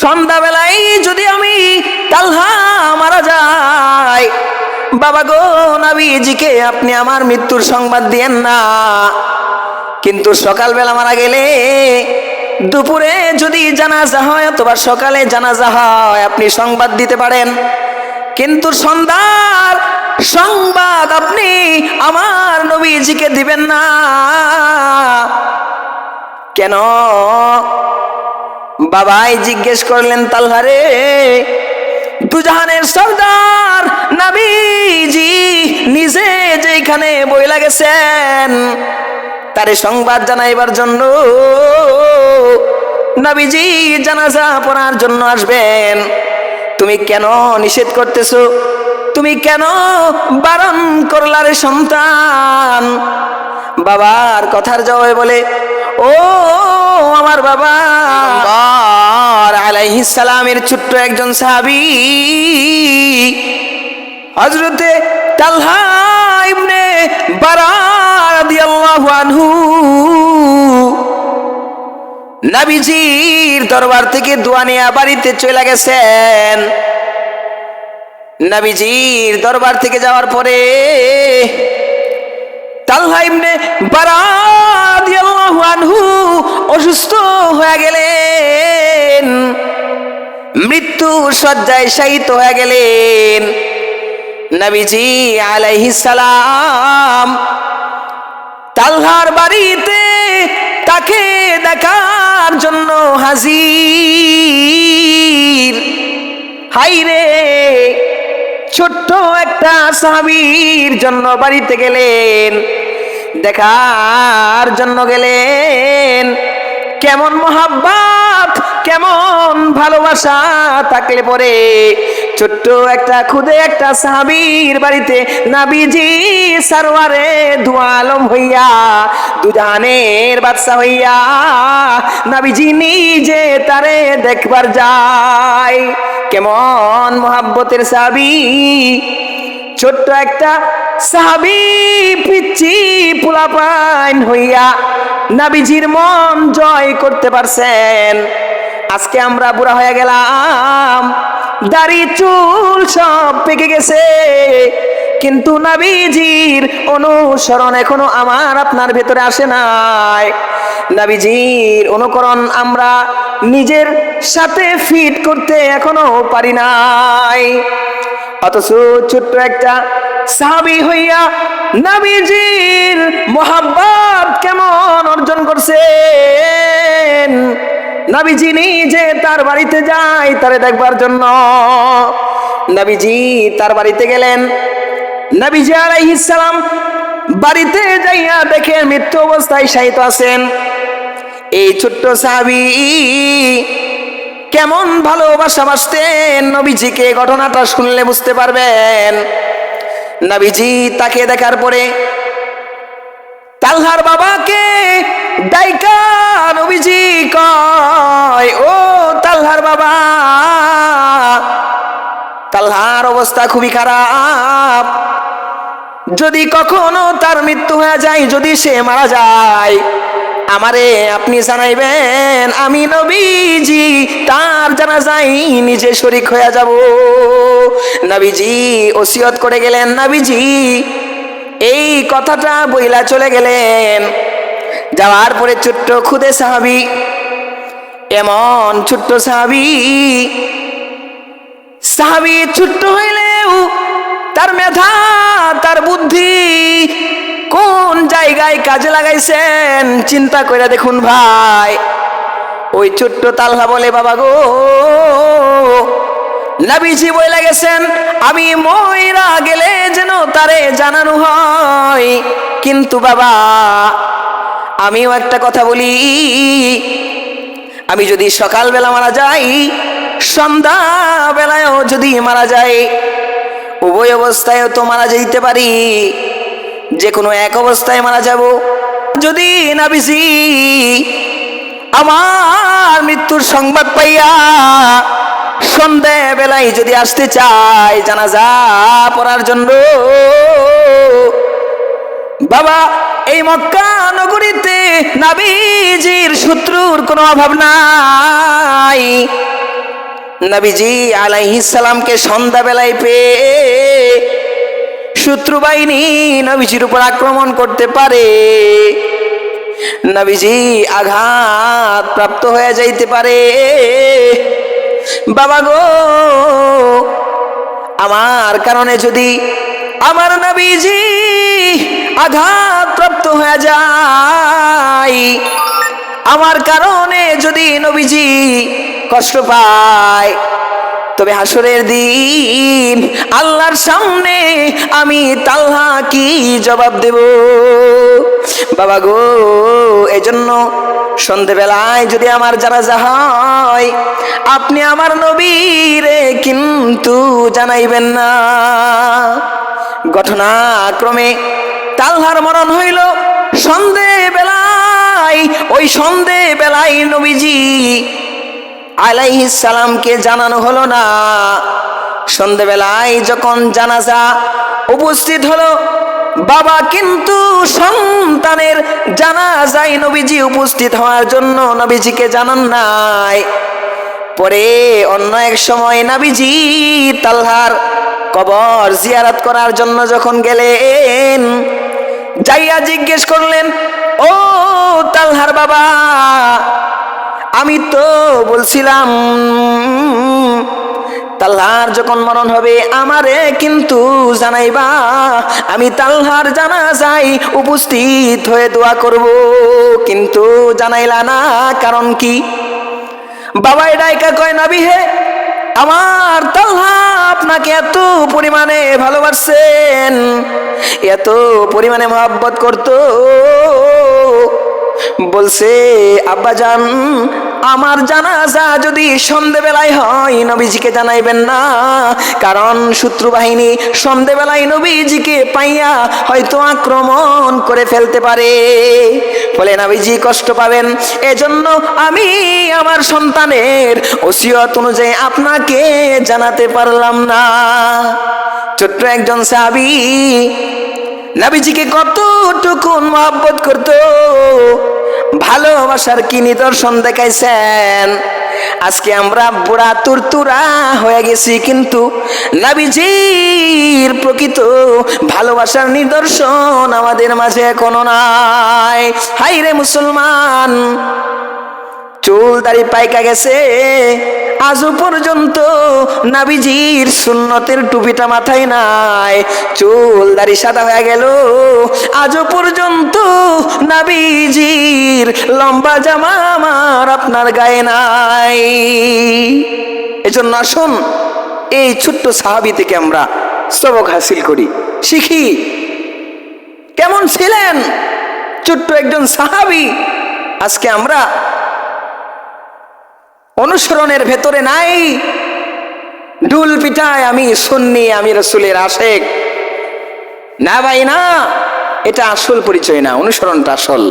সন্ধ্যাবেলায় যদি আমি তালহা মারা যাই, বাবা গো নবীজিকে আপনি আমার মৃত্যুর সংবাদ দিয়েন না। কিন্তু সকালবেলা মারা গেলে, দুপুরে যদি জানাজা হয় অথবা সকালে জানাজা হয়, আপনি সংবাদ দিতে পারেন। কিন্তু সন্ধ্যার সংবাদ আপনি আমার নবীজিকে দিবেন না কেন? বাবাই জিজ্ঞেস করলেন, তালহারে দুজাহানের সরদার নবীজি নিজে যেখানে বইলা গেছেন, তারে সংবাদ জানাইবার জন্য নবীজি জানাজা পড়ার জন্য আসবেন, তুমি কেন নিষেধ করতেছো? তুমি কেন বারণ করলা রে সন্তান? বাবার কথার জবাবে বলে, ও আমার বাবা আলাইহিস সালামের ছোট্ট একজন সাহাবী হযরতে তালহা ইবনে বারা রাদিয়াল্লাহু আনহু নবীজির দরবার থেকে দোয়া নিয়ে বাড়িতে চলে গেছেন। নবীজির দরবার থেকে যাওয়ার পরে তালহা ইবনে বারা রাদিয়াল্লাহু আনহু অসুস্থ হয়ে গেলেন, মৃত্যু শয্যায় শায়িত হয়ে গেলেন। নবীজি আলাইহিস সালাম তালহার বাড়িতে তাকে দেখার জন্য হাজির। হাইরে, ছোট্ট একটা সাহাবীর জন্য বাড়িতে গেলেন, দেখার জন্য গেলেন। কেমন মোহাব্বত, কেমন ভালোবাসা থাকলে পরে ছোট্ট একটা খুদে একটা সাহাবীর বাড়িতে নবীজি সরওয়ারে দু আলম হইয়া, দুজাহানের বাদশা হইয়া নবীজি নিজে তারে দেখবার যায়। কেমন মোহাব্বতের সাহাবী, ছোট্ট একটা সাহাবী পিচ্চি পোলাপাইন হইয়া নবীজির মন জয় করতে পারছেন। আজকে আমরা বুড়া হয়ে গেলাম, দাড়ি চুল সব পেকে গেছে, কিন্তু নবীজির অনুসরণ এখনো আমার আপনার ভেতরে আসে নাই। নবীজির অনুকরণ আমরা নিজের সাথে ফিট করতে এখনো পারি নাই। অথচ ছোট্ট একটা সাহাবী হইয়া নবীজির মোহাব্বত কেমন অর্জন করছেন। নবীজি নিজে তার বাড়িতে যায় তারে দেখবার জন্য। নবীজি তার বাড়িতে গেলেন। নবীজি আলাইহিস সালাম বাড়িতে যাইয়া দেখে মৃত্যু অবস্থায় শায়িত আছেন। এই ছোট্ট সাহাবী কেমন ভালোবাসা বাসতেন নবীজিকে, ঘটনাটা শুনলে বুঝতে পারবেন। নবীজি তাকে দেখার পরে তালহার বাবাকে ডাইকা নবীজি কয়, ও তালহার বাবা, তালহার অবস্থা খুবই খারাপ, যদি কখনো তার মৃত্যু হয়ে যায়, যদি সে মারা যায়, আমারে আপনি জানাইবেন, আমি নবীজি তার জানাজায় নিজে শরীক হয়ে যাব। নবীজি ওসিয়ত করে গেলেন। নবীজি এই কথাটা বইলা চলে গেলেন। যাওয়ার পরে ছোট্ট খুদে সাহাবী, এমন ছোট্ট সাহাবী ছোট্ট হইলেও তার মেধা, তার বুদ্ধি কোন জায়গায় কাজে লাগাইছেন চিন্তা করে দেখুন ভাই। ওই ছোট্ট তালহা বলে, বাবা গো নবীজি বইলা গেছেন আমি মইরা গেলে যেন তারে জানানো হয়, কিন্তু বাবা আমিও একটা কথা বলি, আমি যদি সকালবেলা মারা যাই, সন্ধ্যা বেলায়ও যদি মারা যাই, উভয় অবস্থায়ও তো মারা যেতে পারি, যে কোনো এক অবস্থায় মারা যাব। যদি নবীজি আমার মৃত্যুর সংবাদ পাইয়া সন্ধ্যা বেলায় যদি আসতে চায় জানাজা পড়ার জন্য, বাবা এই মক্কা নগরীতে নবীজির শত্রুর কোনো অভাব নাই। নবীজি আলাইহিস সালামকে সন্ধ্যাবেলায় পেয়ে শত্রু বাহিনী নবীজির উপর আক্রমণ করতে পারে, নবীজি আঘাত প্রাপ্ত হয়ে যাইতে পারে। বাবা গো, আমার কারণে যদি আমার নবীজি আঘাত প্রাপ্ত হয়ে যায়, আমার কারণে যদি নবীজি কষ্ট পায়, তবে হাসরের দিন আল্লাহর সামনে আমি তালহা কি জবাব দেব? বাবা গো, এজন্য সন্ধ্যেবেলায় যদি আমার জানাজা হয়, আপনি আমার নবীরে কিন্তু জানাইবেন না। ঘটনাক্রমে তালহার মরণ হইল সন্ধ্যেবেলায়। ওই সন্ধ্যেবেলায় নবীজি আলাইহিস সালামকে জানানো হলো না। সন্ধ্যেবেলায় যখন জানাজা উপস্থিত হলো, বাবা কিন্তু সন্তানের জানাজায় নবীজি উপস্থিত হওয়ার জন্য নবীজিকে জানান নাই। পরে অন্য এক সময় নবীজি তালহার কবর জিয়ারত করার জন্য যখন গেলেন, যাইয়া জিজ্ঞেস করলেন, ও তালহার বাবা, আমি তো বলছিলাম তালহার যখন মরণ হবে আমারে কিন্তু জানাইবা, আমি তালহার জানাজায় উপস্থিত হয়ে দোয়া করব, কিন্তু জানাইলা না, কারণ কি? বাবা ডাইকা কয়, নবী হে, আমার তালহা আপনাকে এত পরিমাণে ভালোবাসেন, এত পরিমাণে মহব্বত করতো, বলছে আব্বাজান আমার জানাজা যদি সন্ধ্যেবেলায় হয় নবীজিকে জানাইবেন না, কারণ শত্রু বাহিনী সন্ধ্যেবেলায় নবীজিকে পাইয়া হয়তো আক্রমণ করে ফেলতে পারে, ফলে নবীজি কষ্ট পাবেন। এজন্য আমি আমার সন্তানের ওসিয়ত অনুযায়ী আপনাকে জানাতে পারলাম না। ছোট্ট একজন সাহাবী নবীজিকে কতটুকু মহব্বত করত, ভালোবাসার কি নিদর্শন দেখাইছেন। আজকে আমরা বুড়া তুরতুরা হয়ে গেছি, কিন্তু নবীজির প্রকৃত ভালোবাসার নিদর্শন আমাদের মাঝে এখনো নাই। হাই রে মুসলমান, চুল দাড়ি পাইকা গেছে, আজও পর্যন্ত নবীজির সুন্নতের টুপিটা মাথায় নাই, চুল দাড়ি সাদা হয়ে গেল, আজও পর্যন্ত নবীজির লম্বা জামা আমার আপনার গায়ে নাই। এজন্য আসুন এই ছোট্ট সাহাবী থেকে আমরা সবক হাসিল করি, শিখি কেমন ছিলেন ছোট্ট একজন সাহাবী। আজকে আমরা অনুসরণের ভেতরে নাই, ঢুল পিটায় আমি সুন্নি, আমি রাসূলের আশেক। না ভাই না, এটা আসল পরিচয় না, অনুসরণটা আসল।